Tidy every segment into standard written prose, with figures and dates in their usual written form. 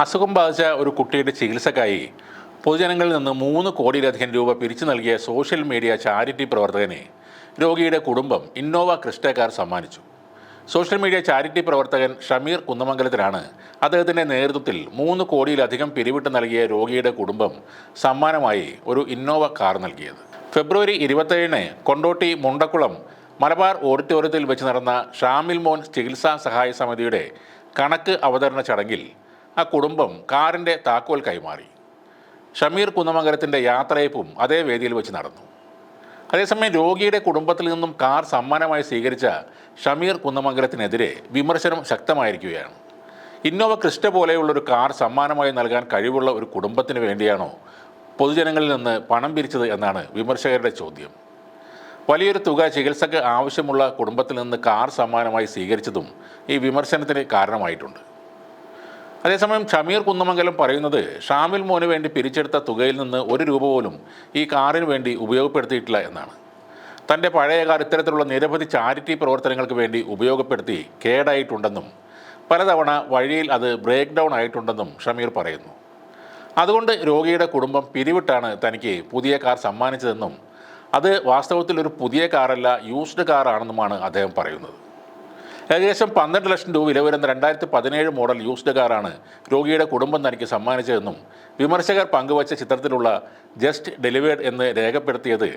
അസുഖം ബാധിച്ച ഒരു കുട്ടിയുടെ ചികിത്സക്കായി പൊതുജനങ്ങളിൽ നിന്ന് 3 കോടിയിലധികം രൂപ പിരിച്ചു നൽകിയ സോഷ്യൽ മീഡിയ ചാരിറ്റി പ്രവർത്തകനെ രോഗിയുടെ കുടുംബം ഇന്നോവ ക്രിസ്റ്റ കാർ സമ്മാനിച്ചു. സോഷ്യൽ മീഡിയ ചാരിറ്റി പ്രവർത്തകൻ ഷമീർ കുന്നമംഗലത്തിനാണ് അദ്ദേഹത്തിൻ്റെ നേതൃത്വത്തിൽ 3 കോടിയിലധികം പിരിവിട്ട് നൽകിയ രോഗിയുടെ കുടുംബം സമ്മാനമായി ഒരു ഇന്നോവ കാർ നൽകിയത്. ഫെബ്രുവരി 27-ന് കൊണ്ടോട്ടി മുണ്ടക്കുളം മലബാർ ഓഡിറ്റോറിയത്തിൽ വെച്ച് നടന്ന ഷാമിൽ മോൻ ചികിത്സാ സഹായ സമിതിയുടെ കണക്ക് അവതരണ ചടങ്ങിൽ ആ കുടുംബം കാറിൻ്റെ താക്കോൽ കൈമാറി. ഷമീർ കുന്നമംഗലത്തിൻ്റെ യാത്രയപ്പും അതേ വേദിയിൽ വെച്ച് നടന്നു. അതേസമയം രോഗിയുടെ കുടുംബത്തിൽ നിന്നും കാർ സമ്മാനമായി സ്വീകരിച്ച ഷമീർ കുന്നമംഗലത്തിനെതിരെ വിമർശനം ശക്തമായിരിക്കുകയാണ്. ഇന്നോവ ക്രിസ്റ്റ പോലെയുള്ളൊരു കാർ സമ്മാനമായി നൽകാൻ കഴിവുള്ള ഒരു കുടുംബത്തിന് വേണ്ടിയാണോ പൊതുജനങ്ങളിൽ നിന്ന് പണം പിരിച്ചത് എന്നാണ് വിമർശകരുടെ ചോദ്യം. വലിയൊരു തുക ചികിത്സയ്ക്ക് ആവശ്യമുള്ള കുടുംബത്തിൽ നിന്ന് കാർ സമ്മാനമായി സ്വീകരിച്ചതും ഈ വിമർശനത്തിന് കാരണമായിട്ടുണ്ട്. അതേസമയം ഷമീർ കുന്നമംഗലം പറയുന്നത് ഷാമിൽ മോന് വേണ്ടി പിരിച്ചെടുത്ത തുകയിൽ നിന്ന് 1 രൂപ പോലും ഈ കാറിന് വേണ്ടി ഉപയോഗപ്പെടുത്തിയിട്ടില്ല എന്നാണ്. തൻ്റെ പഴയ കാർ ഇത്തരത്തിലുള്ള നിരവധി ചാരിറ്റി പ്രവർത്തനങ്ങൾക്ക് വേണ്ടി ഉപയോഗപ്പെടുത്തി കേടായിട്ടുണ്ടെന്നും പലതവണ വഴിയിൽ അത് ബ്രേക്ക് ഡൗൺ ആയിട്ടുണ്ടെന്നും ഷമീർ പറയുന്നു. അതുകൊണ്ട് രോഗിയുടെ കുടുംബം പിരിവിട്ടാണ് തനിക്ക് പുതിയ കാർ സമ്മാനിച്ചതെന്നും അത് വാസ്തവത്തിൽ ഒരു പുതിയ കാറല്ല, യൂസ്ഡ് കാറാണെന്നുമാണ് അദ്ദേഹം പറയുന്നത്. ഏകദേശം 12 ലക്ഷം രൂപ വില വരുന്ന 2017 മോഡൽ യൂസ്ഡ് കാറാണ് രോഗിയുടെ കുടുംബം തനിക്ക് സമ്മാനിച്ചതെന്നും വിമർശകർ പങ്കുവച്ച ചിത്രത്തിലുള്ള ജസ്റ്റ് ഡെലിവേർഡ് എന്ന് രേഖപ്പെടുത്തിയത്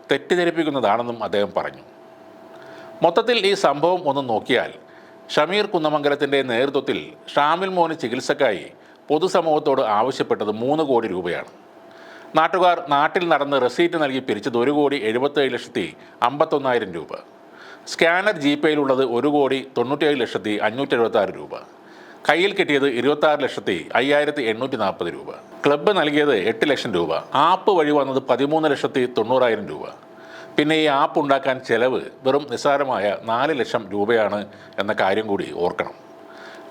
തെറ്റിദ്ധരിപ്പിക്കുന്നതാണെന്നും അദ്ദേഹം പറഞ്ഞു. മൊത്തത്തിൽ ഈ സംഭവം ഒന്ന് നോക്കിയാൽ ഷമീർ കുന്നമംഗലത്തിൻ്റെ നേതൃത്വത്തിൽ ഷാമിൽ മോന് ചികിത്സക്കായി പൊതുസമൂഹത്തോട് ആവശ്യപ്പെട്ടത് 3 കോടി രൂപയാണ്. നാട്ടുകാർ നാട്ടിൽ നടന്ന് റെസീറ്റ് നൽകി പിരിച്ചത് 1,77,51,000 രൂപ. സ്കാനർ ജിപേയിലുള്ളത് 1,97,576 രൂപ. കയ്യിൽ കിട്ടിയത് 26,05,840 രൂപ. ക്ലബ്ബ് നൽകിയത് 8 ലക്ഷം രൂപ. ആപ്പ് വഴി വന്നത് 13,90,000 രൂപ. പിന്നെ ഈ ആപ്പ് ഉണ്ടാക്കാൻ ചെലവ് വെറും നിസ്സാരമായ 4 ലക്ഷം രൂപയാണ് എന്ന കാര്യം കൂടി ഓർക്കണം.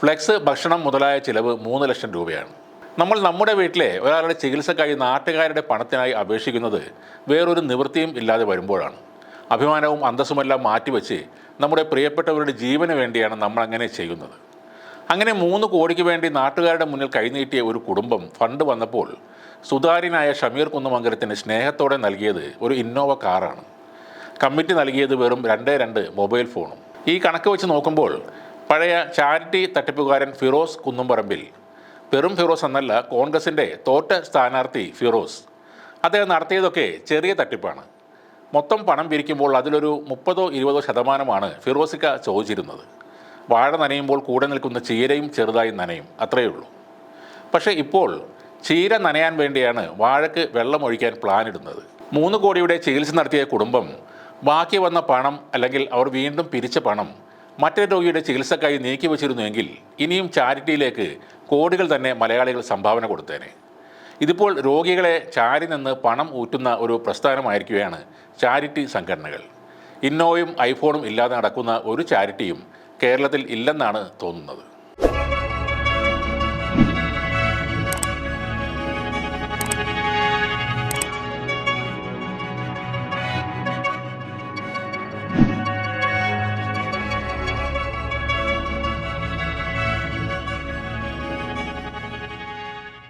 ഫ്ലെക്സ്, ഭക്ഷണം മുതലായ ചിലവ് 3 ലക്ഷം രൂപയാണ്. നമ്മൾ നമ്മുടെ വീട്ടിലെ ഒരാളുടെ ചികിത്സക്കായി നാട്ടുകാരുടെ പണത്തിനായി അപേക്ഷിക്കുന്നത് വേറൊരു നിവൃത്തിയും ഇല്ലാതെ വരുമ്പോഴാണ്. അഭിമാനവും അന്തസ്സുമെല്ലാം മാറ്റിവെച്ച് നമ്മുടെ പ്രിയപ്പെട്ടവരുടെ ജീവന് വേണ്ടിയാണ് നമ്മൾ അങ്ങനെ ചെയ്യുന്നത്. അങ്ങനെ 3 കോടിക്ക് വേണ്ടി നാട്ടുകാരുടെ മുന്നിൽ കൈനീട്ടിയ ഒരു കുടുംബം ഫണ്ട് വന്നപ്പോൾ സുതാര്യനായ ഷമീർ കുന്നമംഗലത്തിന് സ്നേഹത്തോടെ നൽകിയത് ഒരു ഇന്നോവ കാറാണ്. കമ്മിറ്റി നൽകിയത് വെറും 2 മൊബൈൽ ഫോണും. ഈ കണക്ക് വെച്ച് നോക്കുമ്പോൾ പഴയ ചാരിറ്റി തട്ടിപ്പുകാരൻ ഫിറോസ് കുന്നുംപറമ്പിൽ, വെറും ഫിറോസ് എന്നല്ല, കോൺഗ്രസിൻ്റെ തോറ്റ സ്ഥാനാർത്ഥി ഫിറോസ്, അദ്ദേഹം നടത്തിയതൊക്കെ ചെറിയ തട്ടിപ്പാണ്. മൊത്തം പണം പിരിക്കുമ്പോൾ അതിലൊരു 30-20% ഫിറോസിക്ക ചോദിച്ചിരുന്നത്. വാഴ നനയുമ്പോൾ കൂടെ നിൽക്കുന്ന ചീരയും ചെറുതായി നനയും, അത്രയേ ഉള്ളൂ. പക്ഷേ ഇപ്പോൾ ചീര നനയാൻ വേണ്ടിയാണ് വാഴയ്ക്ക് വെള്ളമൊഴിക്കാൻ പ്ലാനിടുന്നത്. 3 കോടിയുടെ ചികിത്സ നടത്തിയ കുടുംബം ബാക്കി വന്ന പണം, അല്ലെങ്കിൽ അവർ വീണ്ടും പിരിച്ച പണം മറ്റൊരു രോഗിയുടെ ചികിത്സക്കായി നീക്കി വച്ചിരുന്നുവെങ്കിൽ ഇനിയും ചാരിറ്റിയിലേക്ക് കോടികൾ തന്നെ മലയാളികൾ സംഭാവന കൊടുത്തേനെ. ഇതിപ്പോൾ രോഗികളെ ചാരി നിന്ന് പണം ഊറ്റുന്ന ഒരു പ്രസ്ഥാനമായിരിക്കുകയാണ് ചാരിറ്റി സംഘടനകൾ. ഇന്നോവയും ഐഫോണും ഇല്ലാതെ നടക്കുന്ന ഒരു ചാരിറ്റിയും കേരളത്തിൽ ഇല്ലെന്നാണ് തോന്നുന്നത്.